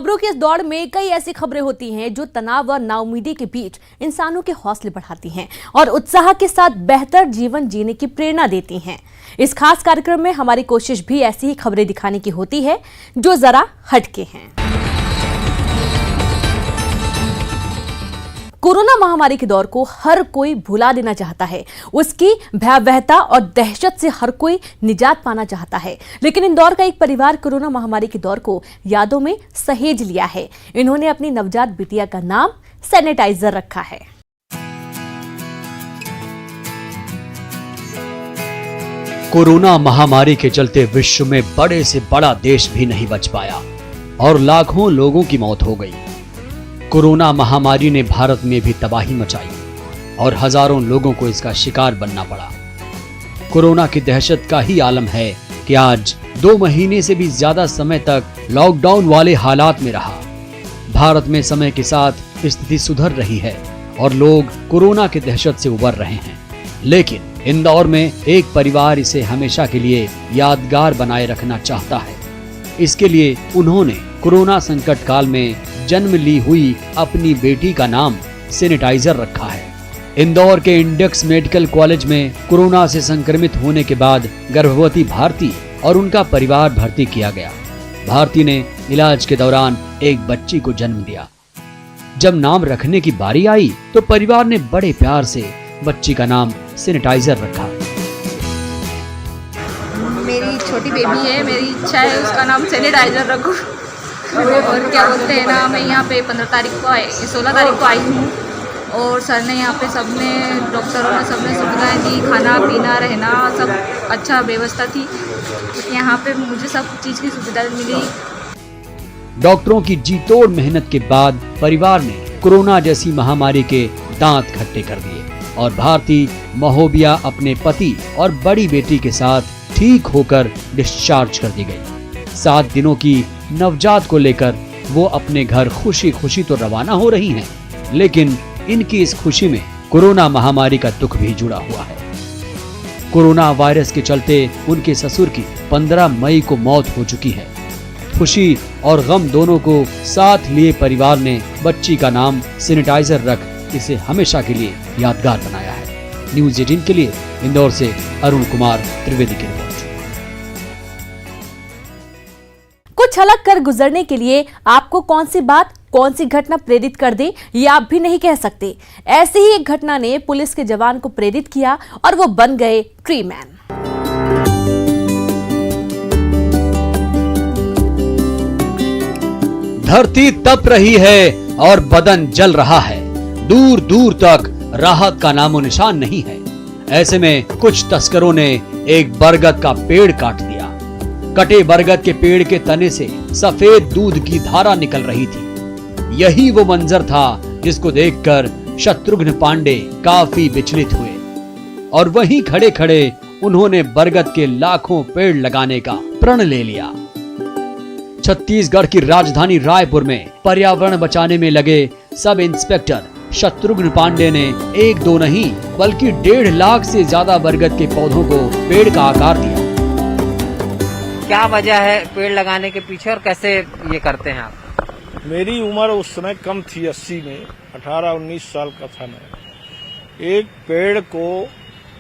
खबरों की इस दौड़ में कई ऐसी खबरें होती हैं जो तनाव और नाउमीदी के बीच इंसानों के हौसले बढ़ाती हैं और उत्साह के साथ बेहतर जीवन जीने की प्रेरणा देती हैं। इस खास कार्यक्रम में हमारी कोशिश भी ऐसी ही खबरें दिखाने की होती है जो जरा हटके हैं। कोरोना महामारी के दौर को हर कोई भुला देना चाहता है, उसकी भयावहता और दहशत से हर कोई निजात पाना चाहता है। लेकिन इंदौर का एक परिवार कोरोना महामारी के दौर को यादों में सहेज लिया है। इन्होंने अपनी नवजात बिटिया का नाम सैनिटाइजर रखा है। कोरोना महामारी के चलते विश्व में बड़े से बड़ा देश भी नहीं बच पाया और लाखों लोगों की मौत हो गई। कोरोना महामारी ने भारत में भी तबाही मचाई और हजारों लोगों को इसका शिकार बनना पड़ा। कोरोना की दहशत का ही आलम है कि आज 2 महीने से भी ज्यादा समय तक लॉकडाउन वाले हालात में रहा। भारत में समय के साथ स्थिति सुधर रही है और लोग कोरोना की दहशत से उबर रहे हैं, लेकिन इंदौर में एक परिवार इसे हमेशा के लिए यादगार बनाए रखना चाहता है। इसके लिए उन्होंने कोरोना संकट काल में जन्म ली हुई अपनी बेटी का नाम सैनिटाइजर रखा है। इंदौर के इंडेक्स मेडिकल कॉलेज में कोरोना से संक्रमित होने के बाद गर्भवती भारती और उनका परिवार भर्ती किया गया। भारती ने इलाज के दौरान एक बच्ची को जन्म दिया। जब नाम रखने की बारी आई तो परिवार ने बड़े प्यार से बच्ची का नाम सैनिटाइजर रखा। मेरी छोटी बेबी है, मेरी इच्छा है उसका नाम सैनिटाइजर रखूं। और क्या बोलते हैं ना, मैं यहाँ पे 16 तारीख को आई हूँ और सर ने यहाँ पे सबने, डॉक्टरों ने सबने सुविधाएं दी, खाना पीना रहना सब अच्छा व्यवस्था थी। यहाँ पे मुझे सब चीज़ की सुविधा मिली। डॉक्टरों की जी तोड़ मेहनत के बाद परिवार ने कोरोना जैसी महामारी के दांत खट्टे कर दिए और भारती महोबिया अपने पति और बड़ी बेटी के साथ ठीक होकर डिस्चार्ज कर दी गई। 7 दिनों की नवजात को लेकर वो अपने घर खुशी खुशी तो रवाना हो रही हैं, लेकिन इनकी इस खुशी में कोरोना महामारी का दुख भी जुड़ा हुआ है। कोरोना वायरस के चलते उनके ससुर की 15 मई को मौत हो चुकी है। खुशी और गम दोनों को साथ लिए परिवार ने बच्ची का नाम सैनिटाइजर रख इसे हमेशा के लिए यादगार बनाया है। न्यूज़ 18 के लिए इंदौर से अरुण कुमार त्रिवेदी की रिपोर्ट। कुछ अलग कर गुजरने के लिए आपको कौन सी बात, कौन सी घटना प्रेरित कर दे, ये आप भी नहीं कह सकते। ऐसी ही एक घटना ने पुलिस के जवान को प्रेरित किया और वो बन गए ट्री मैन। धरती तप रही है और बदन जल रहा है। दूर दूर तक राहत का नामो निशान नहीं है। ऐसे में कुछ तस्करों ने एक बरगद का पेड़ काट दिया। कटे बरगद के पेड़ के तने से सफेद दूध की धारा निकल रही थी। यही वो मंजर था जिसको देखकर शत्रुघ्न पांडे काफी विचलित हुए और वहीं खड़े खड़े उन्होंने बरगद के लाखों पेड़ लगाने का प्रण ले लिया। छत्तीसगढ़ की राजधानी रायपुर में पर्यावरण बचाने में लगे सब इंस्पेक्टर शत्रुघ्न पांडे ने 1-2 नहीं बल्कि 1.5 लाख से ज्यादा बरगद के पौधों को पेड़ का आकार दिया। क्या वजह है पेड़ लगाने के पीछे और कैसे ये करते हैं आप? मेरी उम्र उस समय कम थी, 80 में 18-19 साल का था मैं। एक पेड़ को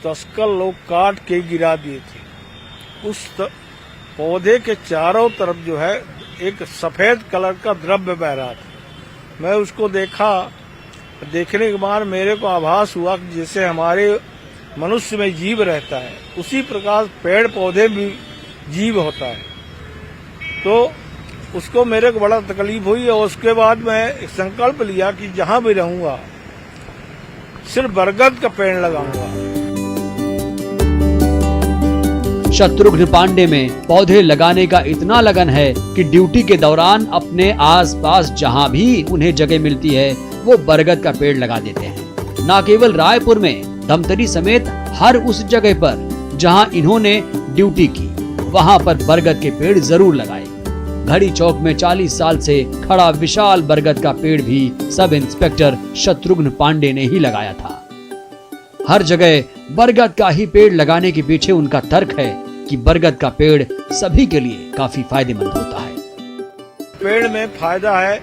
तस्कर लोग काट के गिरा दिए थे। उस पौधे के चारों तरफ जो है एक सफेद कलर का द्रव्य बह रहा था। मैं उसको देखा, देखने के बाद मेरे को आभास हुआ कि जैसे हमारे मनुष्य में जीव रहता है उसी प्रकार पेड़ पौधे भी जीव होता है। तो उसको मेरे को बड़ा तकलीफ हुई और उसके बाद मैं एक संकल्प लिया कि जहां भी रहूंगा सिर्फ बरगद का पेड़ लगाऊंगा। शत्रुघ्न पांडे में पौधे लगाने का इतना लगन है कि ड्यूटी के दौरान अपने आसपास जहां भी उन्हें जगह मिलती है वो बरगद का पेड़ लगा देते हैं। न केवल रायपुर में, धमतरी समेत हर उस जगह पर जहां इन्होंने ड्यूटी की वहां पर बरगद के पेड़ जरूर लगाए। घड़ी चौक में 40 साल से खड़ा विशाल बरगद का पेड़ भी सब इंस्पेक्टर शत्रुघ्न पांडे ने ही लगाया था। हर जगह बरगद का ही पेड़ लगाने के पीछे उनका तर्क है कि बरगद का पेड़ सभी के लिए काफी फायदेमंद होता है। पेड़ में फायदा है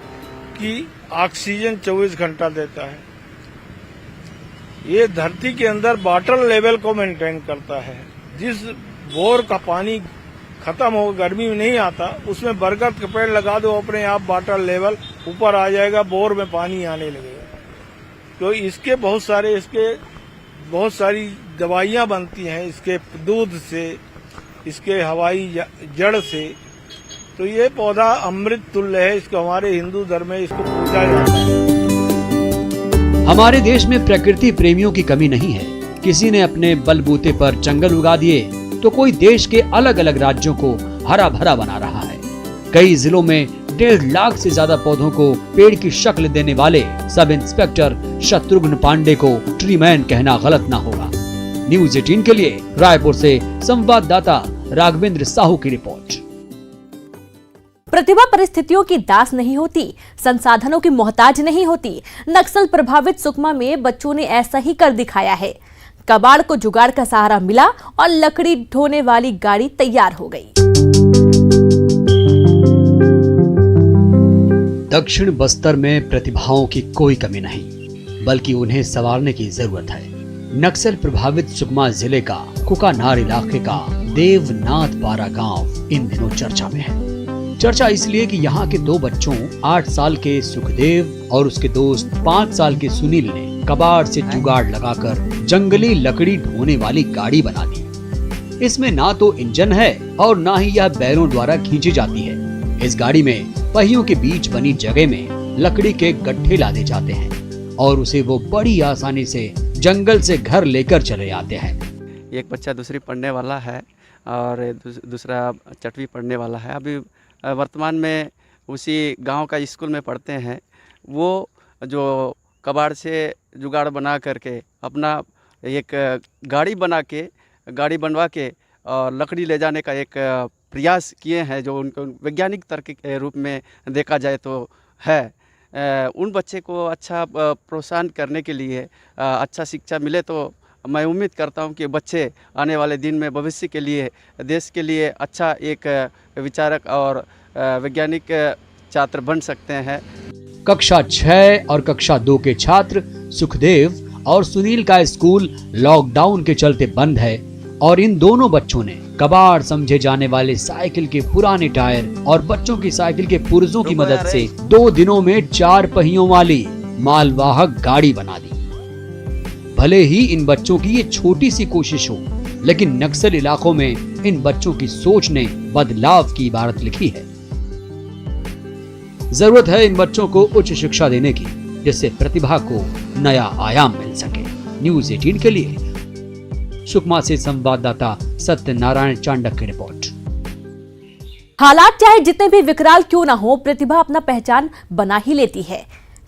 कि ऑक्सीजन 24 घंटा देता है। ये धरती के अंदर वाटर लेवल को मेंटेन करता है। जिस बोर का पानी खत्म हो गर्मी में नहीं आता, उसमें बरगद के पेड़ लगा दो, अपने आप वाटर लेवल ऊपर आ जाएगा, बोर में पानी आने लगेगा। तो इसके बहुत सारी दवाइयां बनती हैं इसके दूध से, इसके हवाई जड़ से। तो ये पौधा अमृत तुल्य है। इसको हमारे हिंदू धर्म में इसको पूजा जाता है। हमारे देश में प्रकृति प्रेमियों की कमी नहीं है। किसी ने अपने बलबूते पर जंगल उगा दिए तो कोई देश के अलग अलग राज्यों को हरा भरा बना रहा है। कई जिलों में 1.5 लाख से ज्यादा पौधों को पेड़ की शक्ल देने वाले सब इंस्पेक्टर शत्रुघ्न पांडे को ट्री मैन कहना गलत ना होगा। न्यूज़ 18 के लिए रायपुर से संवाददाता राघवेंद्र साहू की रिपोर्ट। प्रतिभा परिस्थितियों की दास नहीं होती, संसाधनों की मोहताज नहीं होती। नक्सल प्रभावित सुकमा में बच्चों ने ऐसा ही कर दिखाया है। कबाड़ को जुगाड़ का सहारा मिला और लकड़ी ढोने वाली गाड़ी तैयार हो गई। दक्षिण बस्तर में प्रतिभाओं की कोई कमी नहीं, बल्कि उन्हें संवारने की जरूरत है। नक्सल प्रभावित सुकमा जिले का कुकानार इलाके का देवनाथ पारा गांव इन दिनों चर्चा में है। चर्चा इसलिए कि यहाँ के 2 बच्चों 8 साल के सुखदेव और उसके दोस्त 5 साल के सुनील ने कबाड़ से जुगाड़ लगाकर जंगली लकड़ी ढोने वाली गाड़ी बना दी। इसमें ना तो इंजन है और ना ही यह बैलों द्वारा खींची जाती है। इस गाड़ी में पहियों के बीच बनी जगह में लकड़ी के गड्ढे लादे जाते हैं और उसे वो बड़ी आसानी से जंगल से घर लेकर चले आते हैं। एक बच्चा दूसरी पढ़ने वाला है और दूसरा 6वीं पढ़ने वाला है। अभी वर्तमान में उसी गांव का स्कूल में पढ़ते हैं। वो जो कबाड़ से जुगाड़ बना करके अपना एक गाड़ी बनवा के और लकड़ी ले जाने का एक प्रयास किए हैं, जो उनको वैज्ञानिक तर्क के रूप में देखा जाए तो है। उन बच्चे को अच्छा प्रोत्साहन करने के लिए अच्छा शिक्षा मिले तो मैं उम्मीद करता हूं कि बच्चे आने वाले दिन में भविष्य के लिए देश के लिए अच्छा एक विचारक और वैज्ञानिक छात्र बन सकते हैं। कक्षा 6 और कक्षा 2 के छात्र सुखदेव और सुनील का स्कूल लॉकडाउन के चलते बंद है और इन दोनों बच्चों ने कबाड़ समझे जाने वाले साइकिल के पुराने टायर और बच्चों की साइकिल के पुर्जों की मदद से 2 दिनों में 4 पहियों वाली मालवाहक गाड़ी बना दी। भले ही इन बच्चों की ये छोटी सी कोशिश हो, लेकिन नक्सल इलाकों में इन बच्चों की सोच ने बदलाव की इबारत लिखी है। जरूरत है इन बच्चों को उच्च शिक्षा देने की, जिससे प्रतिभा को नया आयाम मिल सके। न्यूज़ 18 के लिए सुकमा से संवाददाता सत्यनारायण चांडक की रिपोर्ट। हालात चाहे जितने भी विकराल क्यों ना हो, प्रतिभा अपना पहचान बना ही लेती है।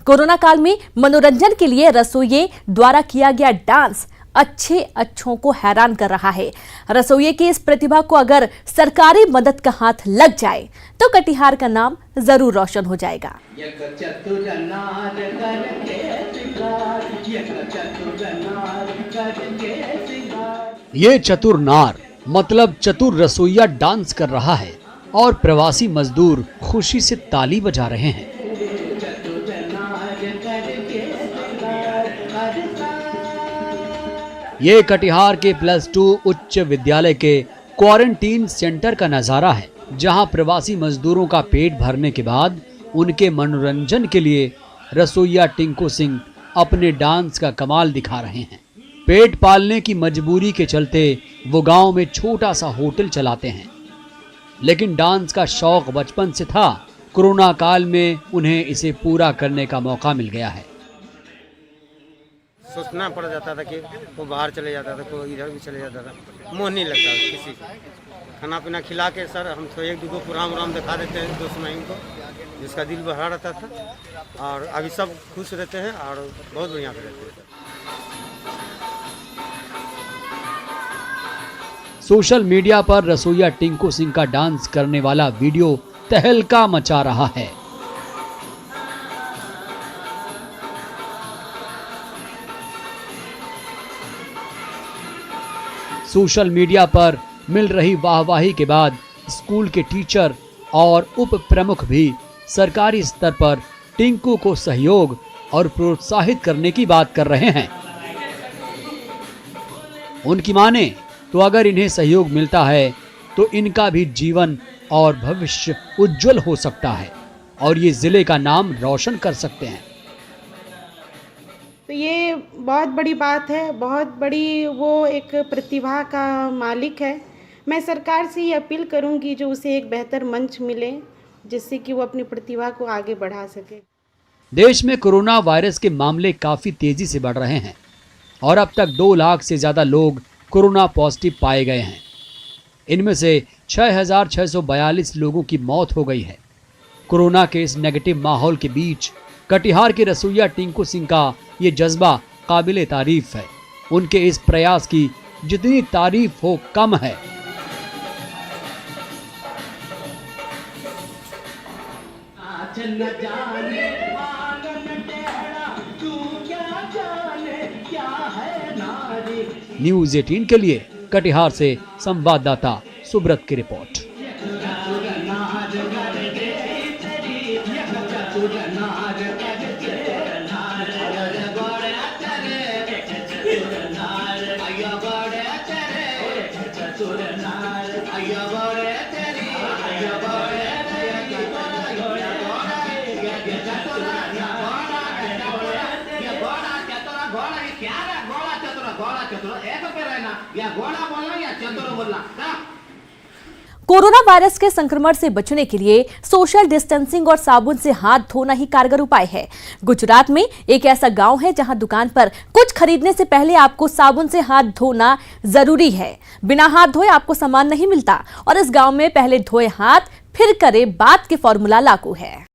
कोरोना काल में मनोरंजन के लिए रसोइये द्वारा किया गया डांस अच्छों को हैरान कर रहा है। रसोइये की इस प्रतिभा को अगर सरकारी मदद का हाथ लग जाए तो कटिहार का नाम जरूर रोशन हो जाएगा। ये चतुर नार मतलब चतुर रसोइया डांस कर रहा है और प्रवासी मजदूर खुशी से ताली बजा रहे हैं। ये कटिहार के +2 उच्च विद्यालय के क्वारंटीन सेंटर का नजारा है, जहां प्रवासी मजदूरों का पेट भरने के बाद उनके मनोरंजन के लिए रसोइया टिंकू सिंह अपने डांस का कमाल दिखा रहे हैं। पेट पालने की मजबूरी के चलते वो गांव में छोटा सा होटल चलाते हैं, लेकिन डांस का शौक बचपन से था। कोरोना काल में उन्हें इसे पूरा करने का मौका मिल गया है। सोचना पड़ जाता था कि वो बाहर चले जाता था, कोई इधर भी चले जाता था, मोह नहीं लगता किसी को। खाना पीना खिला के सर हम तो 1-2 प्रोग्राम दिखा देते हैं दोस्त महिम को, जिसका दिल भरा रहता था। और अभी सब खुश रहते हैं और बहुत बढ़िया से रहते हैं। सोशल मीडिया पर रसोइया टिंकू सिंह का डांस करने वाला वीडियो तहलका मचा रहा है। सोशल मीडिया पर मिल रही वाहवाही के बाद स्कूल के टीचर और उप प्रमुख भी सरकारी स्तर पर टिंकू को सहयोग और प्रोत्साहित करने की बात कर रहे हैं। उनकी माने तो अगर इन्हें सहयोग मिलता है तो इनका भी जीवन और भविष्य उज्जवल हो सकता है और ये जिले का नाम रोशन कर सकते हैं। तो ये बहुत बड़ी बात है, बहुत बड़ी वो एक प्रतिभा का मालिक है। मैं सरकार से ये अपील करूंगी जो उसे एक बेहतर मंच मिले जिससे कि वो अपनी प्रतिभा को आगे बढ़ा सके। देश में कोरोना वायरस के मामले काफी तेजी से बढ़ रहे हैं और अब तक 2 लाख से ज्यादा लोग कोरोना पॉजिटिव पाए गए हैं। इनमें से 6,642 लोगों की मौत हो गई है। कोरोना के इस नेगेटिव माहौल के बीच कटिहार के रसोइया टिंकू सिंह का ये जज्बा काबिले तारीफ है। उनके इस प्रयास की जितनी तारीफ हो कम है। न्यूज़ 18 के लिए कटिहार से संवाददाता सुब्रत की रिपोर्ट। कोरोना वायरस के संक्रमण से बचने के लिए सोशल डिस्टेंसिंग और साबुन से हाथ धोना ही कारगर उपाय है। गुजरात में एक ऐसा गांव है जहां दुकान पर कुछ खरीदने से पहले आपको साबुन से हाथ धोना जरूरी है। बिना हाथ धोए आपको सामान नहीं मिलता और इस गांव में पहले धोए हाथ फिर करे बात के फॉर्मूला लागू है।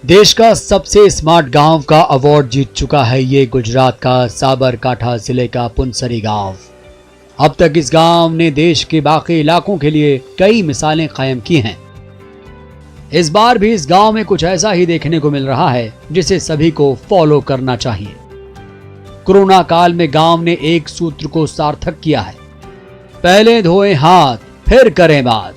देश का सबसे स्मार्ट गांव का अवार्ड जीत चुका है ये गुजरात का साबरकांठा जिले का पुनसरी गांव। अब तक इस गांव ने देश के बाकी इलाकों के लिए कई मिसालें कायम की हैं। इस बार भी इस गांव में कुछ ऐसा ही देखने को मिल रहा है जिसे सभी को फॉलो करना चाहिए। कोरोना काल में गांव ने एक सूत्र को सार्थक किया है, पहले धोएं हाथ फिर करें बात।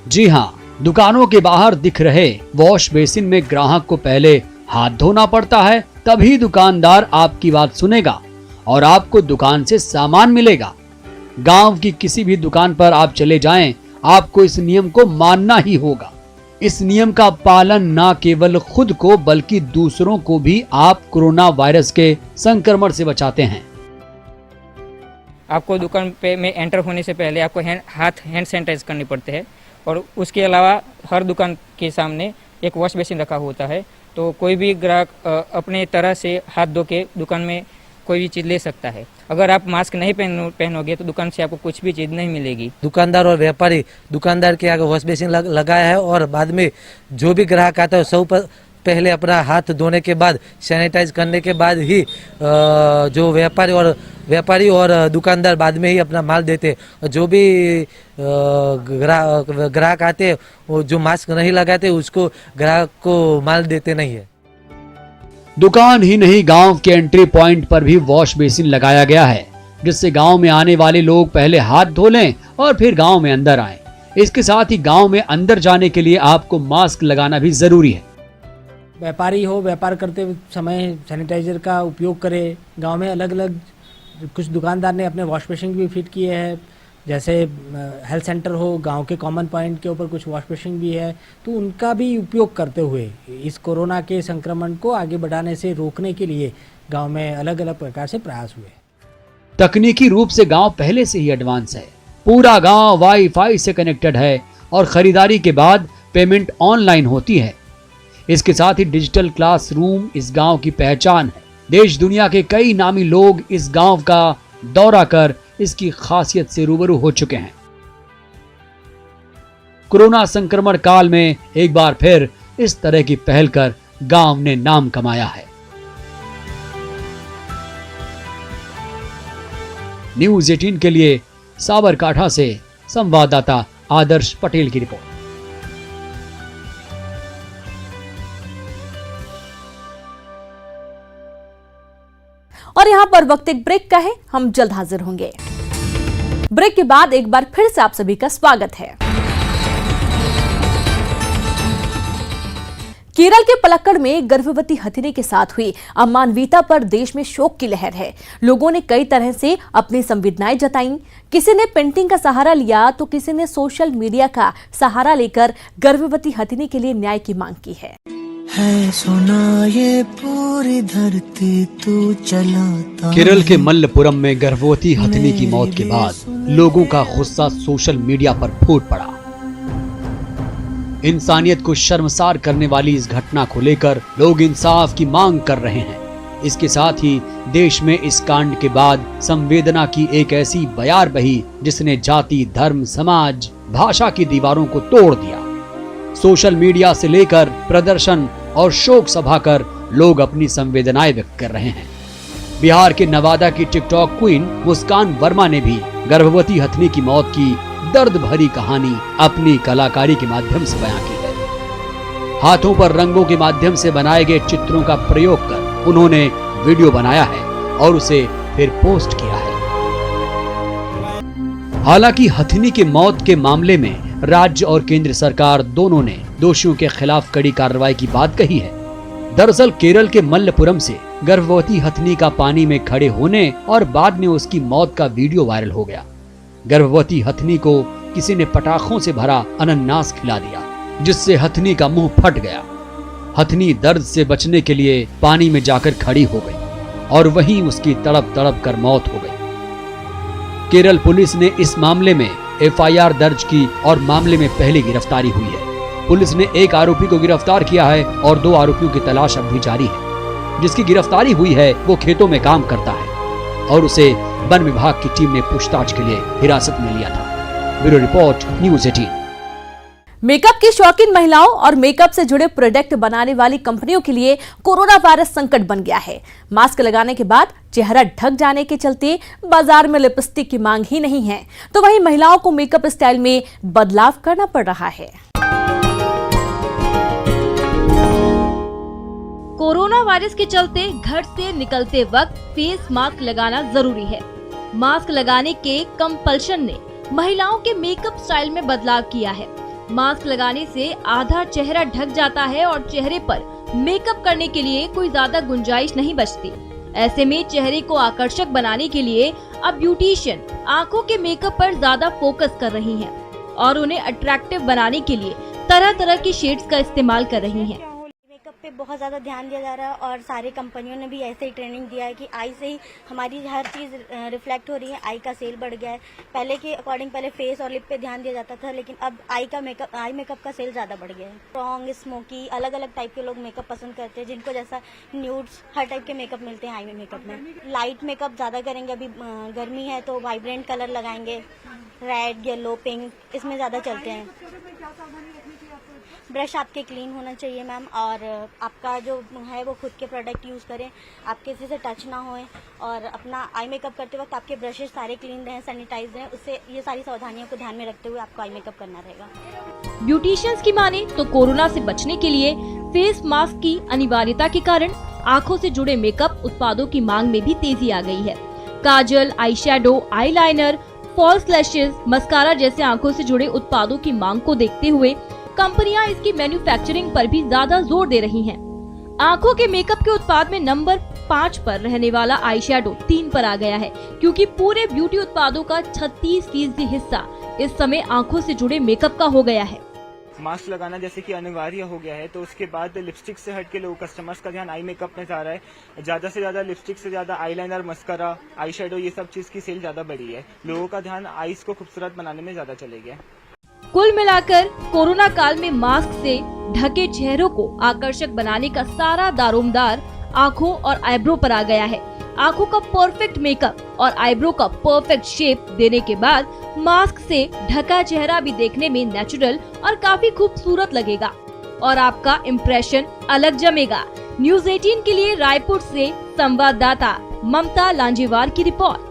जी हां, दुकानों के बाहर दिख रहे वॉश बेसिन में ग्राहक को पहले हाथ धोना पड़ता है, तभी दुकानदार आपकी बात सुनेगा और आपको दुकान से सामान मिलेगा। गांव की किसी भी दुकान पर आप चले जाएं, आपको इस नियम को मानना ही होगा। इस नियम का पालन न केवल खुद को बल्कि दूसरों को भी आप कोरोना वायरस के संक्रमण से बचाते हैं। आपको दुकान पे में एंटर होने से पहले आपको हाथ हैंड सैनिटाइज करने पड़ते हैं और उसके अलावा हर दुकान के सामने एक वॉश बेसिन रखा होता है, तो कोई भी ग्राहक अपने तरह से हाथ धो के दुकान में कोई भी चीज़ ले सकता है। अगर आप मास्क नहीं पहनोगे तो दुकान से आपको कुछ भी चीज़ नहीं मिलेगी। दुकानदार और व्यापारी दुकानदार के आगे वॉश बेसिन लगाया है और बाद में जो भी ग्राहक आता है सब पहले अपना हाथ धोने के बाद सैनिटाइज करने के बाद ही जो व्यापारी और दुकानदार बाद में ही अपना माल देते। जो भी ग्राहक आते हैं वो जो मास्क नहीं लगाते उसको ग्राहक को माल देते नहीं है। दुकान ही नहीं, गांव के एंट्री पॉइंट पर भी वॉश बेसिन लगाया गया है जिससे गांव में आने वाले लोग पहले हाथ धो लें और फिर गांव में अंदर आएं। इसके साथ ही गांव में अंदर जाने के लिए आपको मास्क लगाना भी जरूरी है। व्यापारी हो, व्यापार करते समय सैनिटाइजर का उपयोग करे। गांव में अलग अलग कुछ दुकानदार ने अपने वॉश बेसिन भी फिट किए हैं, जैसे हेल्थ सेंटर हो, गांव के कॉमन पॉइंट के ऊपर कुछ वॉश बेसिन भी है, तो उनका भी उपयोग करते हुए इस कोरोना के संक्रमण को आगे बढ़ाने से रोकने के लिए गांव में अलग अलग प्रकार से प्रयास हुए। तकनीकी रूप से गांव पहले से ही एडवांस है। पूरा गांव वाईफाई से कनेक्टेड है और खरीदारी के बाद पेमेंट ऑनलाइन होती है। इसके साथ ही डिजिटल क्लासरूम इस गांव की पहचान है। देश दुनिया के कई नामी लोग इस गांव का दौरा कर इसकी खासियत से रूबरू हो चुके हैं। कोरोना संक्रमण काल में एक बार फिर इस तरह की पहल कर गांव ने नाम कमाया है। न्यूज़ 18 के लिए साबरकांठा से संवाददाता आदर्श पटेल की रिपोर्ट। और यहाँ पर वक्त एक ब्रेक का है, हम जल्द हाजिर होंगे। ब्रेक के बाद एक बार फिर से आप सभी का स्वागत है। केरल के पलक्कड़ में गर्भवती हथिनी के साथ हुई अमानवीयता पर देश में शोक की लहर है। लोगों ने कई तरह से अपनी संवेदनाएं जताईं। किसी ने पेंटिंग का सहारा लिया तो किसी ने सोशल मीडिया का सहारा लेकर गर्भवती हथिनी के लिए न्याय की मांग की है सुना ये पूरी धरती तू चलाता। केरल के मल्लपुरम में गर्भवती हथिनी की मौत के बाद लोगों का गुस्सा सोशल मीडिया पर फूट पड़ा। इंसानियत को शर्मसार करने वाली इस घटना को लेकर लोग इंसाफ की मांग कर रहे हैं। इसके साथ ही देश में इस कांड के बाद संवेदना की एक ऐसी बयार बही जिसने जाति, धर्म, समाज, भाषा की दीवारों को तोड़ दिया। सोशल मीडिया से लेकर प्रदर्शन और शोक सभा कर लोग अपनी संवेदनाएं व्यक्त कर रहे हैं। बिहार के नवादा की टिकटॉक क्वीन मुस्कान वर्मा ने भी गर्भवती हथिनी की मौत की दर्द भरी कहानी अपनी कलाकारी के माध्यम से बयां की है। हाथों पर रंगों के माध्यम से बनाए गए चित्रों का प्रयोग कर उन्होंने वीडियो बनाया है और उसे फिर पोस्ट किया है। हालांकि हथिनी की मौत के मामले में राज्य और केंद्र सरकार दोनों ने दोषियों के खिलाफ कड़ी कार्रवाई की बात कही है। दरअसल केरल के मल्लपुरम से गर्भवती हथिनी का पानी में खड़े होने और बाद में उसकी मौत का वीडियो वायरल हो गया। गर्भवती हथिनी को किसी ने पटाखों से भरा अनन्नास खिला दिया, जिससे हथिनी का मुंह फट गया। हथिनी दर्द से बचने के लिए पानी में जाकर खड़ी हो गई और वहीं उसकी तड़प तड़प कर मौत हो गई। केरल पुलिस ने इस मामले में FIR दर्ज की और मामले में पहले गिरफ्तारी हुई है। पुलिस ने एक आरोपी को गिरफ्तार किया है और 2 आरोपियों की तलाश अब भी जारी है। जिसकी गिरफ्तारी हुई है वो खेतों में काम करता है और उसे वन विभाग की टीम ने पूछताछ के लिए हिरासत में लिया था। Bureau report, news 18। मेकअप की शौकीन महिलाओं और मेकअप से जुड़े प्रोडक्ट बनाने वाली कंपनियों के लिए कोरोना वायरस संकट बन गया है। मास्क लगाने के बाद चेहरा ढक जाने के चलते बाजार में लिपस्टिक की मांग ही नहीं है, तो वहीं महिलाओं को मेकअप स्टाइल में बदलाव करना पड़ रहा है। कोरोना वायरस के चलते घर से निकलते वक्त फेस मास्क लगाना जरूरी है। मास्क लगाने के कंपल्शन ने महिलाओं के मेकअप स्टाइल में बदलाव किया है। मास्क लगाने से आधा चेहरा ढक जाता है और चेहरे पर मेकअप करने के लिए कोई ज्यादा गुंजाइश नहीं बचती। ऐसे में चेहरे को आकर्षक बनाने के लिए अब ब्यूटिशियन आंखों के मेकअप पर ज्यादा फोकस कर रही हैं और उन्हें अट्रैक्टिव बनाने के लिए तरह तरह की शेड्स का इस्तेमाल कर रही हैं। मेकअप पे बहुत ज़्यादा ध्यान दिया जा रहा है और सारी कंपनियों ने भी ऐसे ही ट्रेनिंग दिया है कि आई से ही हमारी हर चीज़ रिफ्लेक्ट हो रही है। आई का सेल बढ़ गया है। पहले के अकॉर्डिंग पहले फेस और लिप पे ध्यान दिया जाता था, लेकिन अब आई मेकअप का सेल ज़्यादा बढ़ गया है। स्ट्रॉन्ग, स्मोकी, अलग अलग टाइप के लोग मेकअप पसंद करते हैं, जिनको जैसा न्यूड्स हर टाइप के मेकअप मिलते हैं आई मेकअप में। लाइट मेकअप ज़्यादा करेंगे, अभी गर्मी है तो वाइब्रेंट कलर लगाएंगे, रेड, येलो, पिंक, इसमें ज़्यादा चलते हैं। ब्रश आपके क्लीन होना चाहिए मैम, और आपका जो है वो खुद के प्रोडक्ट यूज़ करें, आप किसी से टच ना होए, और अपना आई मेकअप करते वक्त आपके ब्रशेस सारे क्लीन रहें, सैनिटाइज रहें। उससे ये सारी सावधानियों को ध्यान में रखते हुए आपको आई मेकअप करना रहेगा। ब्यूटिशियंस की माने तो कोरोना से बचने के लिए फेस मास्क की अनिवार्यता के कारण आंखों से जुड़े मेकअप उत्पादों की मांग में भी तेजी आ गई है। Kajal, eye shadow, eyeliner, false lashes, mascara जैसे आंखों से जुड़े उत्पादों की मांग को देखते हुए कंपनियां इसकी मैन्युफैक्चरिंग पर भी ज्यादा जोर दे रही हैं। आंखों के मेकअप के उत्पाद में नंबर 5 पर रहने वाला आई शैडो 3 पर आ गया है, क्योंकि पूरे ब्यूटी उत्पादों का 36% हिस्सा इस समय आंखों से जुड़े मेकअप का हो गया है। मास्क लगाना जैसे कि अनिवार्य हो गया है, तो उसके बाद लिपस्टिक से हट के लोग कस्टमर्स का ध्यान आई मेकअप में जा रहा है। ज्यादा से ज्यादा लिपस्टिक से ज्यादा आईलाइनर, मस्कारा, आई शैडो, ये सब चीज की सेल ज्यादा बढ़ी है। लोगों का ध्यान आईज को खूबसूरत बनाने में ज्यादा चले गया। कुल मिलाकर कोरोना काल में मास्क से ढके चेहरों को आकर्षक बनाने का सारा दारोमदार आंखों और आईब्रो पर आ गया है। आंखों का परफेक्ट मेकअप और आईब्रो का परफेक्ट शेप देने के बाद मास्क से ढका चेहरा भी देखने में नेचुरल और काफी खूबसूरत लगेगा और आपका इम्प्रेशन अलग जमेगा। न्यूज़ 18 के लिए रायपुर से संवाददाता ममता लांजेवार की रिपोर्ट।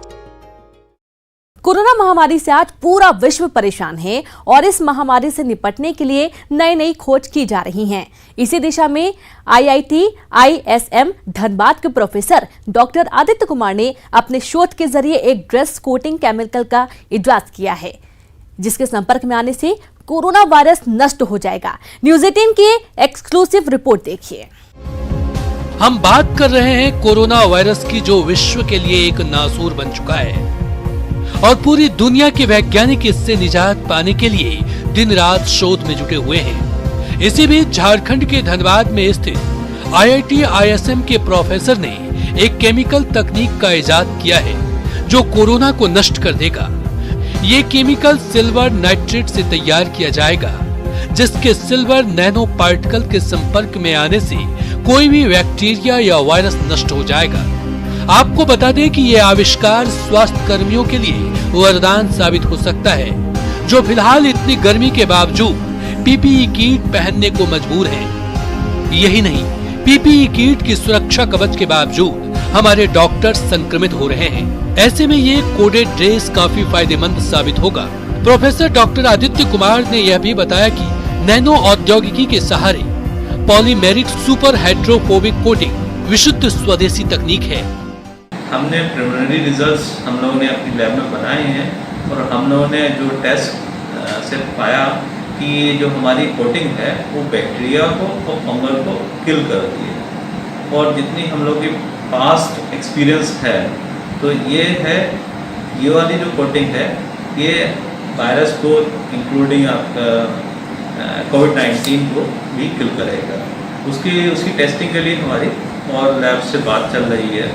कोरोना महामारी से आज पूरा विश्व परेशान है और इस महामारी से निपटने के लिए नई नई खोज की जा रही हैं। इसी दिशा में IIT ISM धनबाद के प्रोफेसर डॉक्टर आदित्य कुमार ने अपने शोध के जरिए एक ड्रेस कोटिंग केमिकल का इजाद किया है, जिसके संपर्क में आने से कोरोना वायरस नष्ट हो जाएगा। न्यूज़ 18 की एक्सक्लूसिव रिपोर्ट देखिए। हम बात कर रहे हैं कोरोना वायरस की, जो विश्व के लिए एक नासूर बन चुका है और पूरी दुनिया के वैज्ञानिक इससे निजात पाने के लिए दिन रात शोध में जुटे हुए हैं। इसी बीच झारखंड के धनबाद में स्थित IIT ISM के प्रोफेसर ने एक केमिकल तकनीक का इजाद किया है जो कोरोना को नष्ट कर देगा। ये केमिकल सिल्वर नाइट्रेट से तैयार किया जाएगा, जिसके सिल्वर नैनो पार्टिकल के संपर्क में आने से कोई भी बैक्टीरिया या वायरस नष्ट हो जाएगा। आपको बता दें कि ये आविष्कार स्वास्थ्य कर्मियों के लिए वरदान साबित हो सकता है, जो फिलहाल इतनी गर्मी के बावजूद PPE किट पहनने को मजबूर हैं। यही नहीं, PPE किट की सुरक्षा कवच के बावजूद हमारे डॉक्टर संक्रमित हो रहे हैं। ऐसे में ये कोडेड ड्रेस काफी फायदेमंद साबित होगा। प्रोफेसर डॉक्टर आदित्य कुमार ने यह भी बताया कि नैनो औद्योगिकी के सहारे पॉलीमेरिक सुपर हाइड्रोफोबिक कोटिंग विशुद्ध स्वदेशी तकनीक है। हमने प्रिलिमिनरी रिजल्ट्स हम लोगों ने अपनी लैब में बनाए हैं और हम लोगों ने जो टेस्ट से पाया कि जो हमारी कोटिंग है वो बैक्टीरिया को और फंगल को किल करती है। और जितनी हम लोग की पास्ट एक्सपीरियंस है तो ये है, ये वाली जो कोटिंग है ये वायरस को इंक्लूडिंग आपका COVID-19 को भी किल करेगा। उसकी टेस्टिंग के लिए हमारी और लैब से बात चल रही है।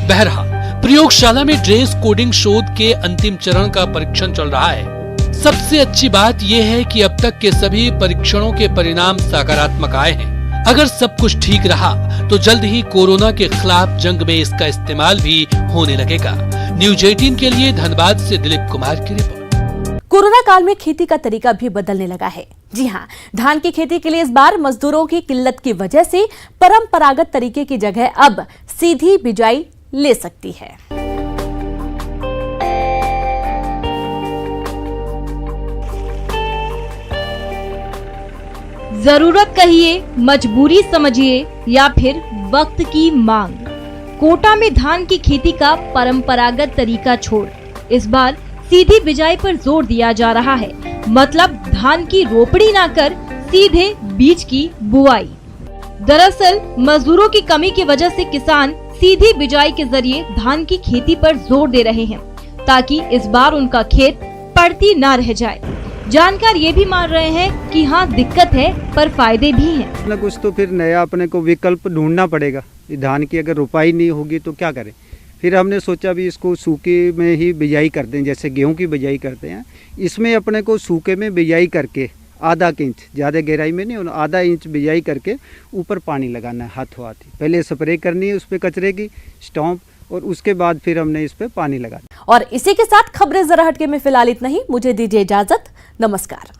बहरहाल प्रयोगशाला में ड्रेस कोडिंग शोध के अंतिम चरण का परीक्षण चल रहा है। सबसे अच्छी बात यह है कि अब तक के सभी परीक्षणों के परिणाम सकारात्मक आए हैं। अगर सब कुछ ठीक रहा तो जल्द ही कोरोना के खिलाफ जंग में इसका इस्तेमाल भी होने लगेगा। न्यूज़ 18 के लिए धनबाद से दिलीप कुमार की रिपोर्ट। कोरोना काल में खेती का तरीका भी बदलने लगा है। जी हां, धान की खेती के लिए इस बार मजदूरों की किल्लत की वजह से परंपरागत तरीके की जगह अब सीधी बिजाई ले सकती है। जरूरत कहिए, मजबूरी समझिए या फिर वक्त की मांग, कोटा में धान की खेती का परंपरागत तरीका छोड़ इस बार सीधी बिजाई पर जोर दिया जा रहा है। मतलब धान की रोपड़ी ना कर सीधे बीज की बुआई। दरअसल मजदूरों की कमी की वजह से किसान सीधी बिजाई के जरिए धान की खेती पर जोर दे रहे हैं, ताकि इस बार उनका खेत पड़ती ना रह जाए। जानकार ये भी मान रहे हैं कि हाँ दिक्कत है पर फायदे भी हैं। ना कुछ तो फिर नया अपने को विकल्प ढूंढना पड़ेगा। धान की अगर रुपाई नहीं होगी तो क्या करें। फिर हमने सोचा भी इसको सूखे में ही बिजाई करते हैं, जैसे गेहूं की बिजाई करते हैं। इसमें अपने को सूखे में बिजाई करके आधा इंच, ज़्यादा गहराई में नहीं, आधा इंच बिजाई करके ऊपर पानी लगाना है हाथों हाथ। पहले स्प्रे करनी है उस पर कचरे की स्टॉम्प, और उसके बाद फिर हमने इस पे पानी लगाया। और इसी के साथ खबरें जरा हटके में फिलहाल इतना ही। मुझे दीजिए इजाजत। नमस्कार।